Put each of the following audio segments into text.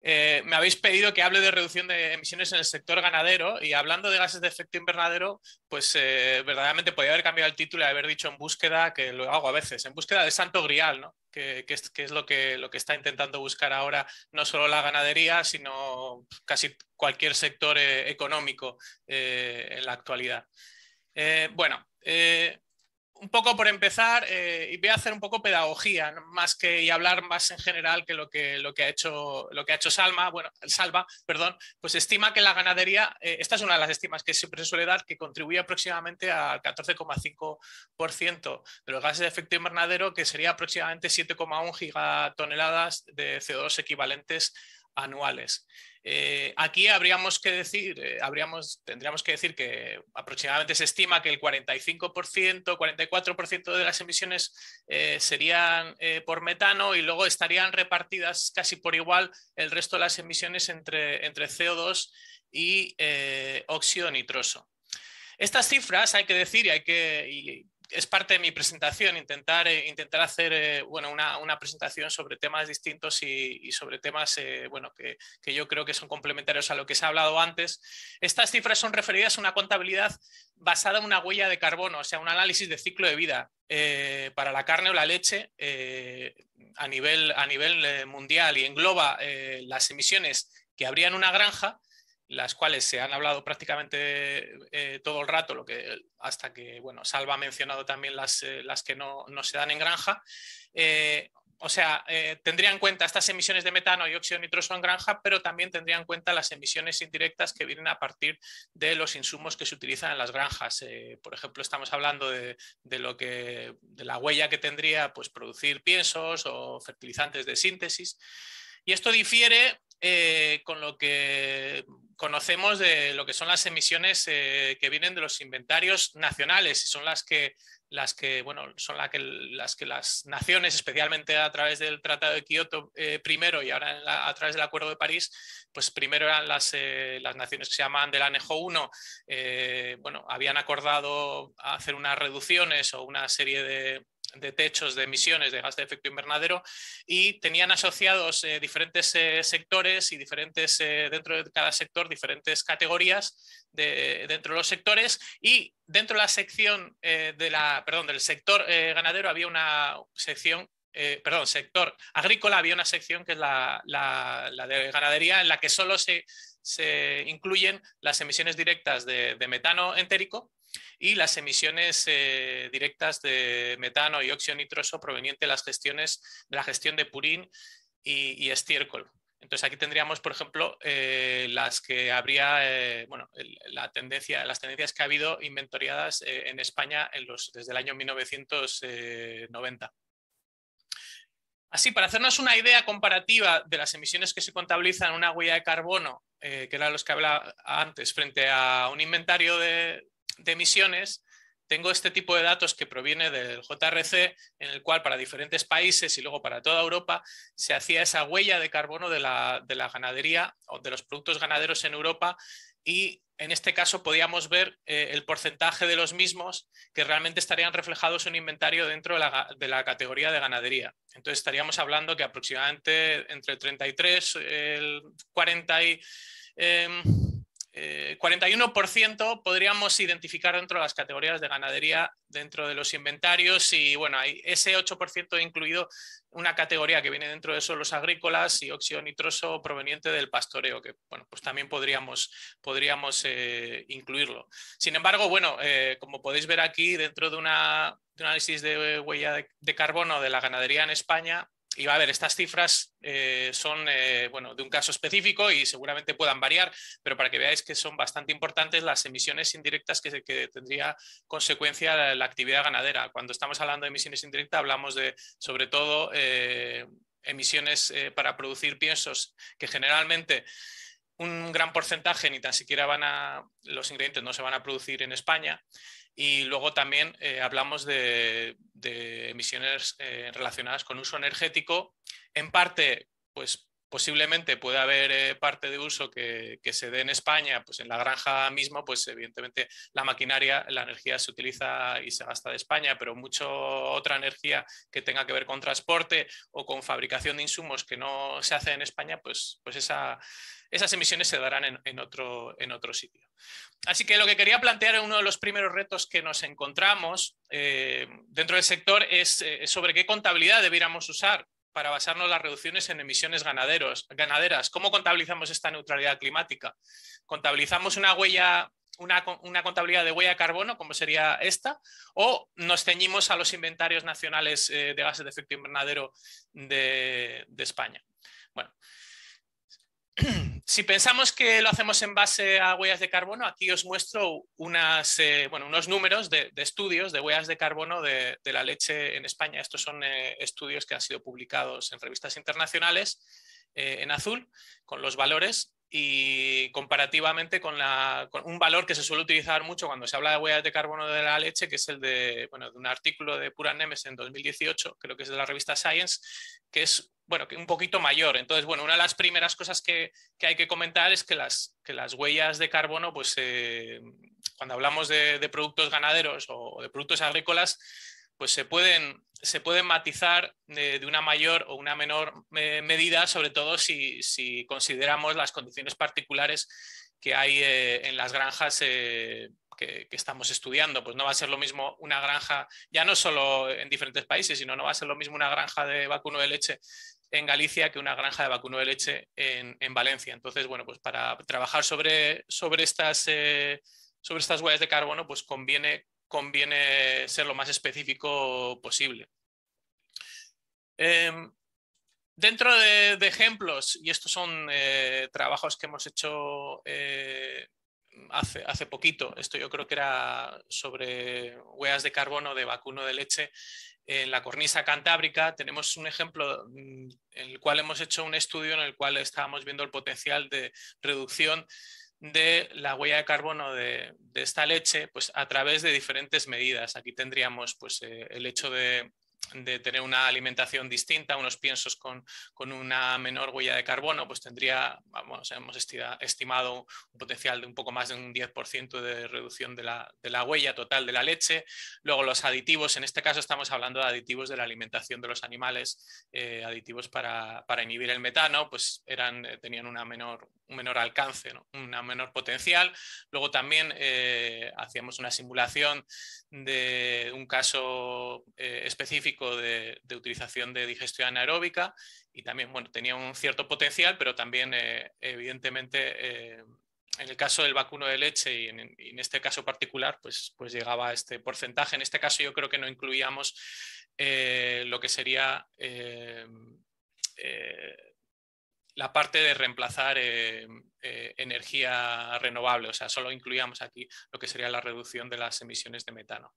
Me habéis pedido que hable de reducción de emisiones en el sector ganadero y hablando de gases de efecto invernadero, pues verdaderamente podría haber cambiado el título y haber dicho en búsqueda, que lo hago a veces, en búsqueda de Santo Grial, ¿no? Que es lo que está intentando buscar ahora no solo la ganadería, sino casi cualquier sector económico en la actualidad. Bueno, un poco por empezar, y voy a hacer un poco pedagogía, ¿no? Más que y hablar más en general que lo que ha hecho Salva, perdón, pues estima que la ganadería, esta es una de las estimas que siempre se suele dar, que contribuye aproximadamente al 14,5% de los gases de efecto invernadero, que sería aproximadamente 7,1 gigatoneladas de CO2 equivalentes anuales. Aquí habríamos que decir, tendríamos que decir que aproximadamente se estima que el 45%, 44% de las emisiones serían por metano y luego estarían repartidas casi por igual el resto de las emisiones entre CO2 y óxido nitroso. Estas cifras hay que decir y es parte de mi presentación, intentar hacer bueno, una presentación sobre temas distintos y sobre temas bueno, que yo creo que son complementarios a lo que se ha hablado antes. Estas cifras son referidas a una contabilidad basada en una huella de carbono, o sea, un análisis de ciclo de vida para la carne o la leche a nivel mundial y engloba las emisiones que habría en una granja, las cuales se han hablado prácticamente todo el rato, hasta que bueno, Salva ha mencionado también las que no se dan en granja. O sea, tendría en cuenta estas emisiones de metano y óxido nitroso en granja, pero también tendría en cuenta las emisiones indirectas que vienen a partir de los insumos que se utilizan en las granjas. Por ejemplo, estamos hablando de la huella que tendría pues, producir piensos o fertilizantes de síntesis. Y esto difiere con lo que conocemos de lo que son las emisiones que vienen de los inventarios nacionales y son bueno, son las que las naciones, especialmente a través del Tratado de Kioto primero y ahora a través del Acuerdo de París, pues primero eran las naciones que se llamaban del Anejo 1, bueno, habían acordado hacer unas reducciones o una serie de techos de emisiones de gas de efecto invernadero y tenían asociados diferentes sectores y dentro de cada sector diferentes categorías dentro de los sectores y dentro de la sección del sector ganadero había una sección sector agrícola había una sección que es la de ganadería en la que solo se incluyen las emisiones directas de metano entérico y las emisiones directas de metano y óxido nitroso proveniente de la gestión de purín y estiércol. Entonces aquí tendríamos, por ejemplo, las que habría, bueno, las tendencias que ha habido inventoriadas en España desde el año 1990. Así, para hacernos una idea comparativa de las emisiones que se contabilizan en una huella de carbono, que eran los que hablaba antes, frente a un inventario de emisiones, tengo este tipo de datos que proviene del JRC, en el cual para diferentes países y luego para toda Europa se hacía esa huella de carbono de la ganadería o de los productos ganaderos en Europa y en este caso podíamos ver el porcentaje de los mismos que realmente estarían reflejados en un inventario dentro de la categoría de ganadería. Entonces estaríamos hablando que aproximadamente entre el 33, el 40 y 41% podríamos identificar dentro de las categorías de ganadería dentro de los inventarios y bueno, hay ese 8% incluido una categoría que viene dentro de suelos agrícolas y óxido nitroso proveniente del pastoreo, que bueno, pues también podríamos incluirlo. Sin embargo, bueno, como podéis ver aquí, dentro de un análisis de huella de carbono de la ganadería en España, y va a ver, estas cifras son bueno, de un caso específico y seguramente puedan variar, pero para que veáis que son bastante importantes las emisiones indirectas que tendría consecuencia la actividad ganadera. Cuando estamos hablando de emisiones indirectas hablamos de, sobre todo, emisiones para producir piensos que generalmente un gran porcentaje ni tan siquiera los ingredientes no se van a producir en España. Y luego también hablamos de emisiones relacionadas con uso energético, en parte pues posiblemente puede haber parte de uso que se dé en España, pues en la granja mismo, pues evidentemente la maquinaria, la energía se utiliza y se gasta de España, pero mucha otra energía que tenga que ver con transporte o con fabricación de insumos que no se hace en España, pues esas emisiones se darán en otro sitio. Así que lo que quería plantear en uno de los primeros retos que nos encontramos dentro del sector es sobre qué contabilidad debiéramos usar para basarnos en las reducciones en emisiones ganaderas. ¿Cómo contabilizamos esta neutralidad climática? ¿Contabilizamos una contabilidad de huella de carbono, como sería esta, o nos ceñimos a los inventarios nacionales de gases de efecto invernadero de España? Bueno, si pensamos que lo hacemos en base a huellas de carbono, aquí os muestro unos números de estudios de huellas de carbono de la leche en España. Estos son estudios que han sido publicados en revistas internacionales en azul, con los valores y comparativamente con un valor que se suele utilizar mucho cuando se habla de huellas de carbono de la leche, que es el de un artículo de Puran Nemes en 2018, creo que es de la revista Science, que es un poquito mayor. Entonces, una de las primeras cosas que hay que comentar es que las huellas de carbono, pues cuando hablamos de productos ganaderos o de productos agrícolas, pues se pueden matizar de una mayor o una menor medida, sobre todo si consideramos las condiciones particulares que hay en las granjas que estamos estudiando. Pues no va a ser lo mismo una granja, ya no solo en diferentes países, sino no va a ser lo mismo una granja de vacuno de leche en Galicia que una granja de vacuno de leche en Valencia. Entonces, pues para trabajar sobre estas huellas de carbono, pues conviene ser lo más específico posible. Dentro de ejemplos, y estos son trabajos que hemos hecho hace poquito, esto yo creo que era sobre huellas de carbono de vacuno de leche en la cornisa cantábrica. Tenemos un ejemplo en el cual hemos hecho un estudio en el cual estábamos viendo el potencial de reducción de la huella de carbono de esta leche, pues a través de diferentes medidas. Aquí tendríamos el hecho de tener una alimentación distinta, unos piensos con una menor huella de carbono, pues hemos estimado un potencial de un poco más de un 10% de reducción de la huella total de la leche. Luego los aditivos, en este caso estamos hablando de aditivos de la alimentación de los animales, aditivos para inhibir el metano, pues tenían un menor alcance, ¿no? Una menor potencial. Luego también hacíamos una simulación de un caso específico de utilización de digestión anaeróbica y también tenía un cierto potencial, pero también evidentemente en el caso del vacuno de leche y en este caso particular pues llegaba a este porcentaje. En este caso yo creo que no incluíamos lo que sería la parte de reemplazar energía renovable, o sea, solo incluíamos aquí lo que sería la reducción de las emisiones de metano.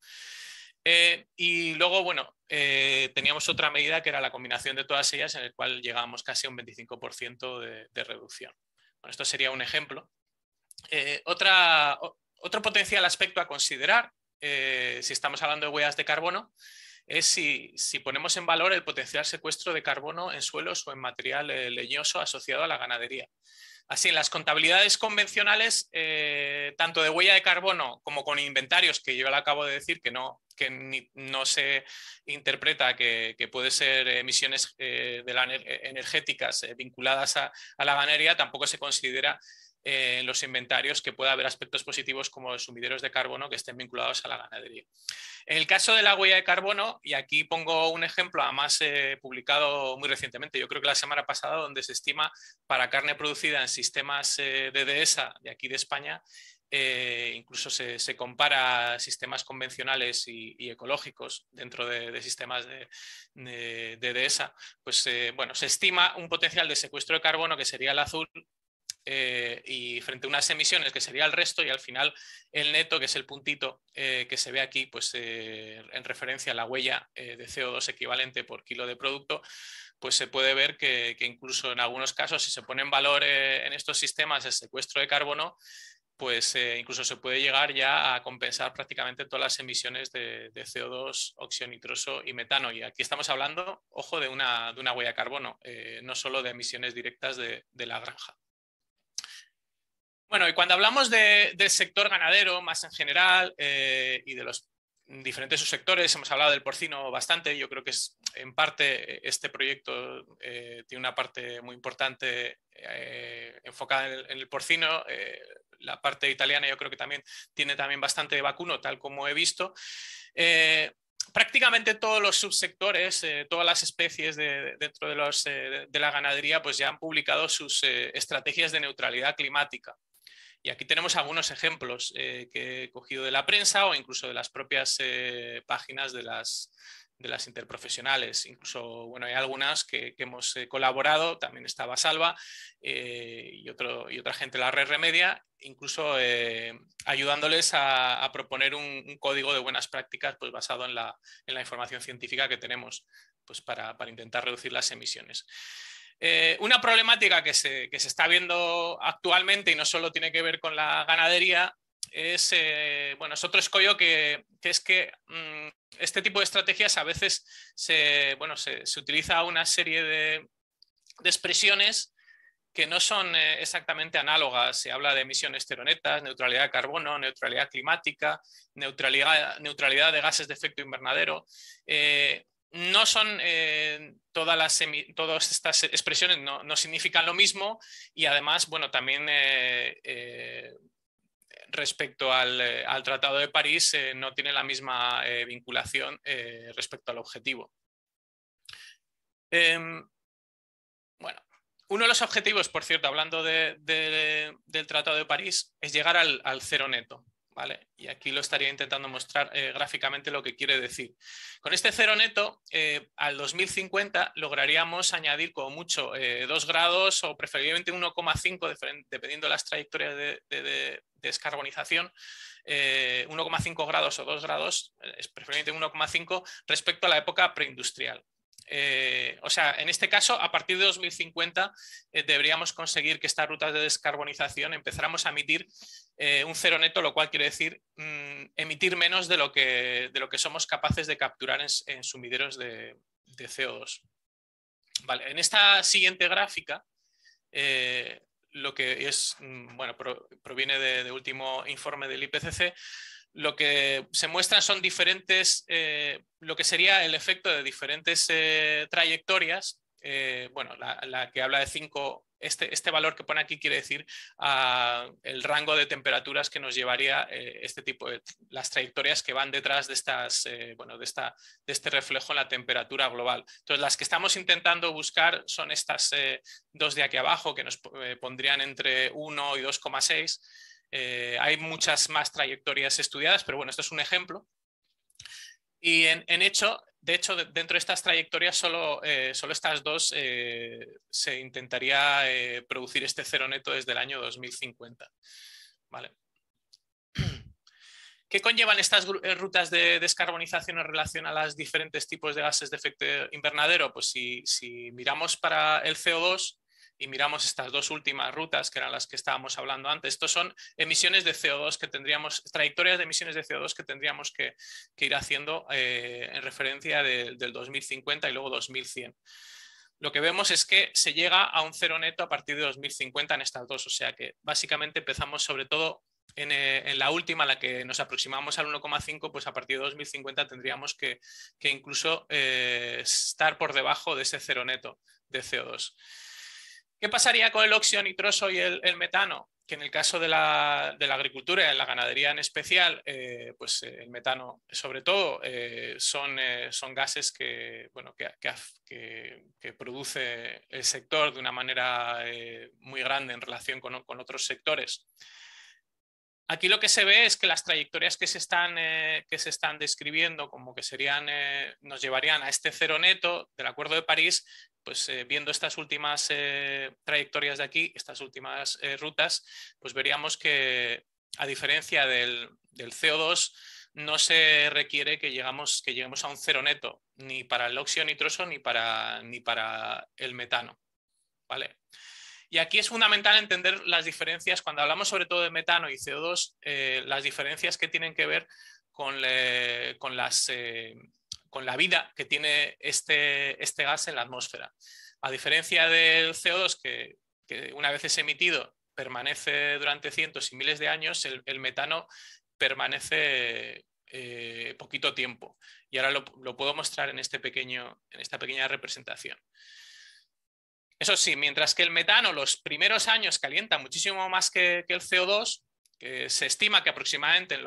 Y luego, teníamos otra medida que era la combinación de todas ellas, en el cual llegábamos casi a un 25% de reducción. Bueno, esto sería un ejemplo. Otro potencial aspecto a considerar, si estamos hablando de huellas de carbono, es si ponemos en valor el potencial secuestro de carbono en suelos o en material leñoso asociado a la ganadería. Así, en las contabilidades convencionales, tanto de huella de carbono como con inventarios, que yo le acabo de decir que no se interpreta que puede ser emisiones energéticas vinculadas a la ganadería, tampoco se considera en los inventarios que pueda haber aspectos positivos como los sumideros de carbono que estén vinculados a la ganadería. En el caso de la huella de carbono, y aquí pongo un ejemplo, además publicado muy recientemente, yo creo que la semana pasada, donde se estima para carne producida en sistemas de Dehesa de aquí de España, incluso se compara sistemas convencionales y ecológicos dentro de sistemas de Dehesa, pues se estima un potencial de secuestro de carbono que sería el azul, y frente a unas emisiones que sería el resto, y al final el neto, que es el puntito que se ve aquí, pues en referencia a la huella de CO2 equivalente por kilo de producto, pues se puede ver que incluso en algunos casos, si se pone en valor en estos sistemas el secuestro de carbono, pues incluso se puede llegar ya a compensar prácticamente todas las emisiones de CO2, óxido nitroso y metano. Y aquí estamos hablando, ojo, de una huella de carbono, no solo de emisiones directas de la granja. Bueno, y cuando hablamos del sector ganadero más en general y de los diferentes subsectores, hemos hablado del porcino bastante. Yo creo que es en parte este proyecto tiene una parte muy importante enfocada en el porcino. La parte italiana yo creo que también tiene bastante de vacuno, tal como he visto. Prácticamente todos los subsectores, todas las especies dentro de la ganadería, pues ya han publicado sus estrategias de neutralidad climática. Y aquí tenemos algunos ejemplos que he cogido de la prensa o incluso de las propias páginas de las interprofesionales. Incluso, bueno, hay algunas que hemos colaborado, también estaba Salva y otra gente de la Red Remedia, incluso ayudándoles a proponer un código de buenas prácticas pues, basado en la información científica que tenemos pues, para intentar reducir las emisiones. Una problemática que se está viendo actualmente y no solo tiene que ver con la ganadería es, bueno, es otro escollo que es que este tipo de estrategias a veces se utiliza una serie de expresiones que no son exactamente análogas. Se habla de emisiones cero netas, neutralidad de carbono, neutralidad climática, neutralidad de gases de efecto invernadero. No son todas estas expresiones no significan lo mismo y además, bueno, también respecto al Tratado de París no tiene la misma vinculación respecto al objetivo. Bueno, uno de los objetivos, por cierto, hablando del Tratado de París, es llegar al cero neto. ¿Vale? Y aquí lo estaría intentando mostrar gráficamente lo que quiere decir. Con este cero neto, al 2050 lograríamos añadir como mucho 2 grados o preferiblemente 1,5, dependiendo de las trayectorias de descarbonización, 1,5 grados o 2 grados, preferiblemente 1,5 respecto a la época preindustrial. O sea, en este caso, a partir de 2050 deberíamos conseguir que estas rutas de descarbonización empezáramos a emitir un cero neto, lo cual quiere decir emitir menos de lo que somos capaces de capturar en sumideros de CO2. Vale, en esta siguiente gráfica, lo que es, bueno, proviene de último informe del IPCC, lo que se muestran son diferentes, lo que sería el efecto de diferentes trayectorias. Bueno, la que habla de 5, este valor que pone aquí quiere decir el rango de temperaturas que nos llevaría este tipo de las trayectorias que van detrás de estas, bueno, de este reflejo en la temperatura global. Entonces, las que estamos intentando buscar son estas dos de aquí abajo, que nos pondrían entre 1 y 2,6. Hay muchas más trayectorias estudiadas, pero bueno, esto es un ejemplo. Y de hecho, dentro de estas trayectorias, solo estas dos se intentaría producir este cero neto desde el año 2050. ¿Vale? ¿Qué conllevan estas rutas de descarbonización en relación a los diferentes tipos de gases de efecto invernadero? Pues si miramos para el CO2 y miramos estas dos últimas rutas, que eran las que estábamos hablando antes, estos son emisiones de CO2 que tendríamos, trayectorias de emisiones de CO2 que tendríamos que ir haciendo en referencia del 2050 y luego 2100. Lo que vemos es que se llega a un cero neto a partir de 2050 en estas dos, o sea que básicamente empezamos sobre todo en la última, la que nos aproximamos al 1,5, pues a partir de 2050 tendríamos que incluso estar por debajo de ese cero neto de CO2. ¿Qué pasaría con el óxido nitroso y el metano? Que en el caso de la agricultura y en la ganadería en especial, pues el metano sobre todo son gases que produce el sector de una manera muy grande en relación con otros sectores. Aquí lo que se ve es que las trayectorias que se están describiendo como que serían, nos llevarían a este cero neto del Acuerdo de París, pues viendo estas últimas trayectorias de aquí, estas últimas rutas, pues veríamos que a diferencia del CO2 no se requiere que lleguemos a un cero neto, ni para el óxido nitroso ni para el metano. ¿Vale? Y aquí es fundamental entender las diferencias, cuando hablamos sobre todo de metano y CO2, las diferencias que tienen que ver con la vida que tiene este gas en la atmósfera. A diferencia del CO2, que una vez es emitido permanece durante cientos y miles de años, el metano permanece poquito tiempo. Y ahora lo puedo mostrar en esta pequeña representación. Eso sí, mientras que el metano los primeros años calienta muchísimo más que el CO2, que se estima que aproximadamente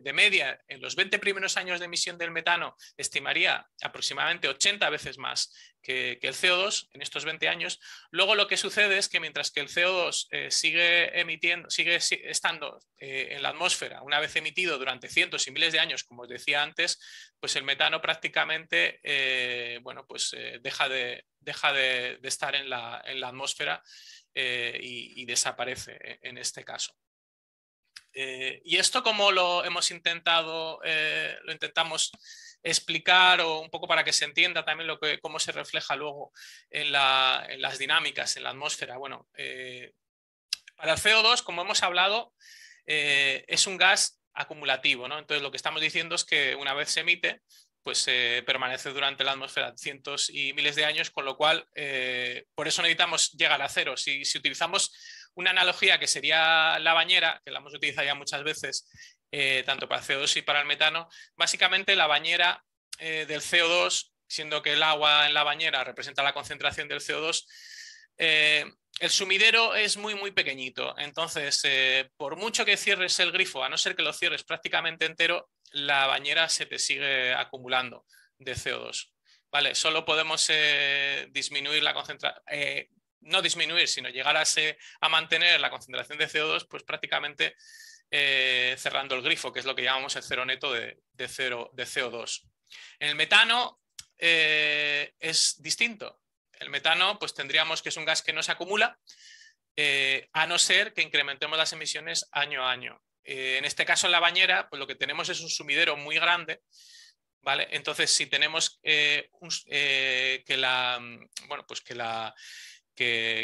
de media en los 20 primeros años de emisión del metano estimaría aproximadamente 80 veces más que el CO2 en estos 20 años. Luego lo que sucede es que mientras que el CO2 sigue estando en la atmósfera una vez emitido durante cientos y miles de años, como os decía antes, pues el metano prácticamente deja de estar en la atmósfera y desaparece en este caso. Y esto como lo intentamos explicar, o un poco para que se entienda también cómo se refleja luego en las dinámicas, en la atmósfera. Bueno, para el CO2, como hemos hablado, es un gas acumulativo, ¿no? Entonces lo que estamos diciendo es que una vez se emite, pues permanece durante la atmósfera cientos y miles de años, con lo cual por eso necesitamos llegar a cero. Si utilizamos una analogía que sería la bañera, que la hemos utilizado ya muchas veces, tanto para el CO2 y para el metano, básicamente la bañera del CO2, siendo que el agua en la bañera representa la concentración del CO2, el sumidero es muy, muy pequeñito. Entonces, por mucho que cierres el grifo, a no ser que lo cierres prácticamente entero, la bañera se te sigue acumulando de CO2. ¿Vale? Solo podemos disminuir la concentración, no disminuir, sino llegar a mantener la concentración de CO2, pues prácticamente cerrando el grifo, que es lo que llamamos el cero neto de CO2. En el metano es distinto. El metano, pues tendríamos que es un gas que no se acumula, a no ser que incrementemos las emisiones año a año. En este caso, en la bañera, pues lo que tenemos es un sumidero muy grande, ¿vale? Entonces, si tenemos que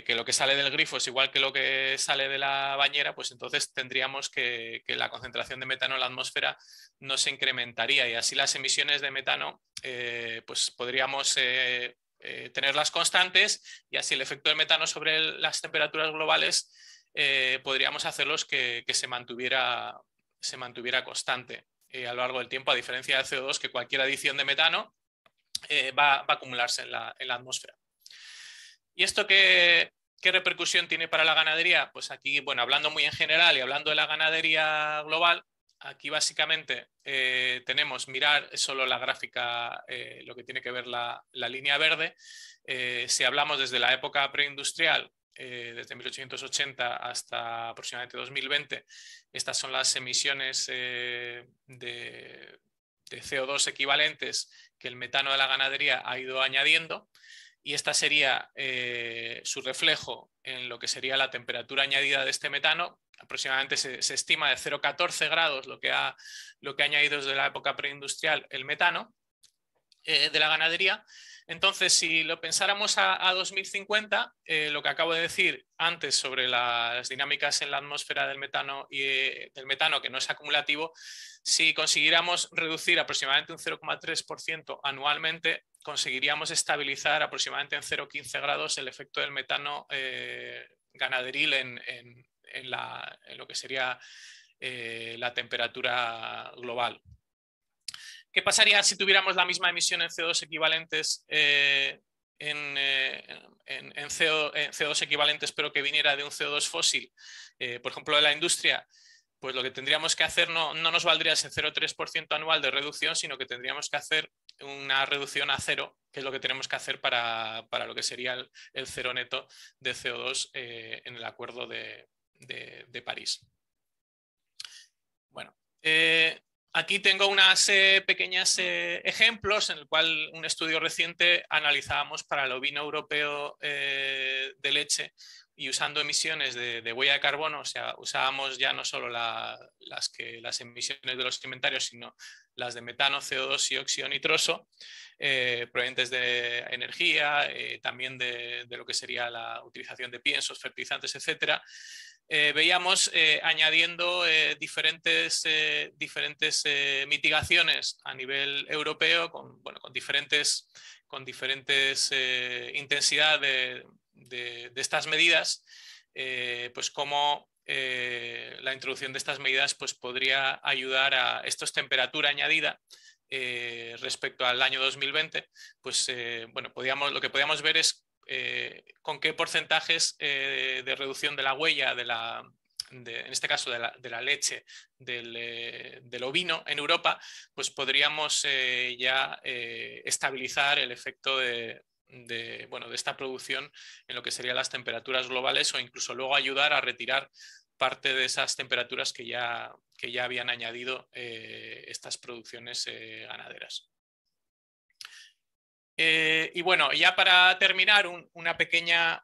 lo que sale del grifo es igual que lo que sale de la bañera, pues entonces tendríamos que la concentración de metano en la atmósfera no se incrementaría, y así las emisiones de metano pues podríamos tenerlas constantes, y así el efecto del metano sobre las temperaturas globales podríamos hacerlos que se mantuviera constante a lo largo del tiempo, a diferencia del CO2, que cualquier adición de metano va a acumularse en la atmósfera. ¿Y esto qué repercusión tiene para la ganadería? Pues aquí, bueno, hablando muy en general y hablando de la ganadería global, aquí básicamente tenemos, mirar solo la gráfica, lo que tiene que ver la línea verde. Si hablamos desde la época preindustrial, desde 1880 hasta aproximadamente 2020, estas son las emisiones de CO2 equivalentes que el metano de la ganadería ha ido añadiendo. Y esta sería su reflejo en lo que sería la temperatura añadida de este metano. Aproximadamente se estima de 0,14 grados lo que ha añadido desde la época preindustrial el metano de la ganadería. Entonces, si lo pensáramos a 2050, lo que acabo de decir antes sobre las dinámicas en la atmósfera del metano del metano, que no es acumulativo, si consiguiéramos reducir aproximadamente un 0,3% anualmente, conseguiríamos estabilizar aproximadamente en 0,15 grados el efecto del metano ganaderil en lo que sería la temperatura global. ¿Qué pasaría si tuviéramos la misma emisión en CO2 equivalentes en CO2 equivalentes, pero que viniera de un CO2 fósil? Por ejemplo, de la industria, pues lo que tendríamos que hacer no nos valdría ese 0,3% anual de reducción, sino que tendríamos que hacer una reducción a cero, que es lo que tenemos que hacer para lo que sería el cero neto de CO2 en el Acuerdo de París. Bueno, aquí tengo unas pequeños ejemplos en el cual un estudio reciente analizábamos para el ovino europeo de leche y usando emisiones de huella de carbono, o sea, usábamos ya no solo las emisiones de los inventarios, sino las de metano, CO2 y óxido nitroso, provenientes de energía, también de lo que sería la utilización de piensos, fertilizantes, etcétera. Veíamos añadiendo diferentes mitigaciones a nivel europeo con diferentes intensidad de estas medidas, pues cómo la introducción de estas medidas pues podría ayudar a esto es temperatura añadida respecto al año 2020, pues bueno, lo que podíamos ver es con qué porcentajes de reducción de la huella en este caso de la leche del ovino en Europa, pues podríamos ya estabilizar el efecto de esta producción en lo que serían las temperaturas globales o incluso luego ayudar a retirar parte de esas temperaturas que ya habían añadido estas producciones ganaderas. Y bueno, ya para terminar, una pequeña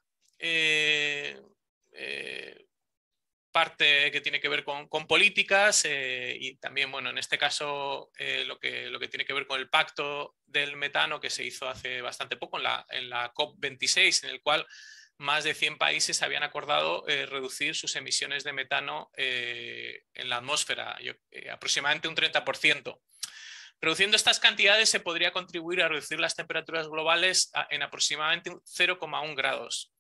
parte que tiene que ver con políticas y también, bueno, en este caso lo que tiene que ver con el pacto del metano que se hizo hace bastante poco en la COP26, en el cual más de 100 países habían acordado reducir sus emisiones de metano en la atmósfera, aproximadamente un 30%. Reduciendo estas cantidades se podría contribuir a reducir las temperaturas globales en aproximadamente 0,1 grados.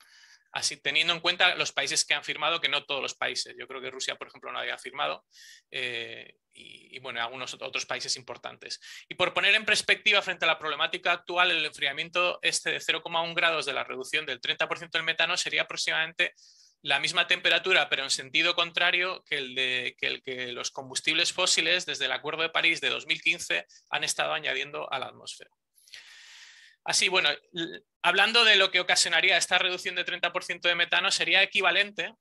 Así, teniendo en cuenta los países que han firmado, que no todos los países. Yo creo que Rusia, por ejemplo, no había firmado y bueno, algunos otros países importantes. Y por poner en perspectiva frente a la problemática actual, el enfriamiento de 0,1 grados de la reducción del 30% del metano sería aproximadamente la misma temperatura, pero en sentido contrario que que los combustibles fósiles desde el Acuerdo de París de 2015 han estado añadiendo a la atmósfera. Así, bueno, hablando de lo que ocasionaría esta reducción de 30% de metano, sería equivalente,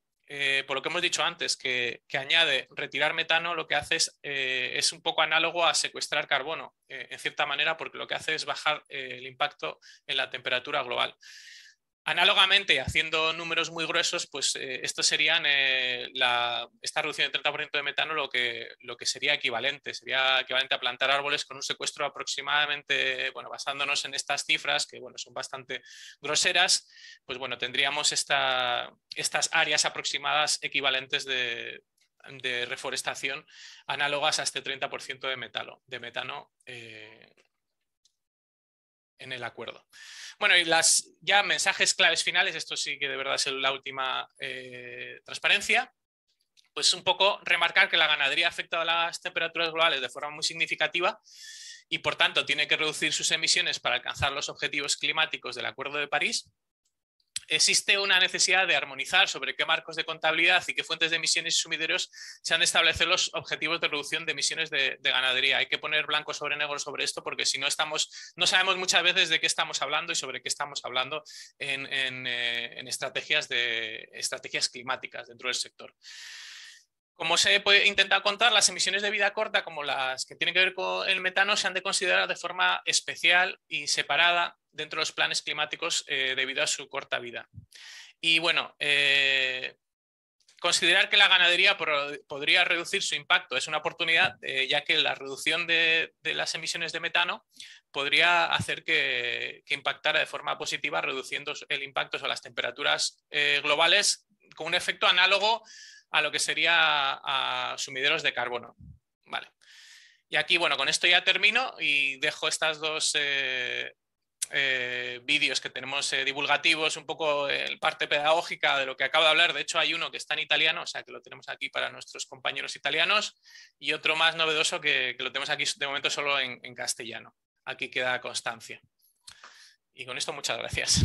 por lo que hemos dicho antes, que añade retirar metano, lo que hace es un poco análogo a secuestrar carbono, en cierta manera, porque lo que hace es bajar el impacto en la temperatura global. Análogamente, haciendo números muy gruesos, pues estos serían esta reducción del 30% de metano lo que sería equivalente a plantar árboles con un secuestro aproximadamente, bueno, basándonos en estas cifras que bueno, son bastante groseras, pues bueno, tendríamos estas áreas aproximadas equivalentes de reforestación análogas a este 30% de metano en el acuerdo. Bueno, y ya mensajes claves finales, esto sí que de verdad es la última transparencia, pues un poco remarcar que la ganadería afecta a las temperaturas globales de forma muy significativa y por tanto tiene que reducir sus emisiones para alcanzar los objetivos climáticos del Acuerdo de París. Existe una necesidad de armonizar sobre qué marcos de contabilidad y qué fuentes de emisiones y sumideros se han de establecer los objetivos de reducción de emisiones de ganadería. Hay que poner blanco sobre negro sobre esto porque si no no sabemos muchas veces de qué estamos hablando y sobre qué estamos hablando en estrategias climáticas dentro del sector. Como se puede intentar contar, las emisiones de vida corta, como las que tienen que ver con el metano, se han de considerar de forma especial y separada dentro de los planes climáticos debido a su corta vida. Y bueno, considerar que la ganadería podría reducir su impacto es una oportunidad, ya que la reducción de las emisiones de metano podría hacer que impactara de forma positiva, reduciendo el impacto sobre las temperaturas globales con un efecto análogo a lo que sería a sumideros de carbono. Vale. Y aquí, bueno, con esto ya termino y dejo estas dos vídeos que tenemos divulgativos, un poco parte pedagógica de lo que acabo de hablar. De hecho, hay uno que está en italiano, o sea que lo tenemos aquí para nuestros compañeros italianos, y otro más novedoso que lo tenemos aquí de momento solo en castellano. Aquí queda constancia. Y con esto, muchas gracias.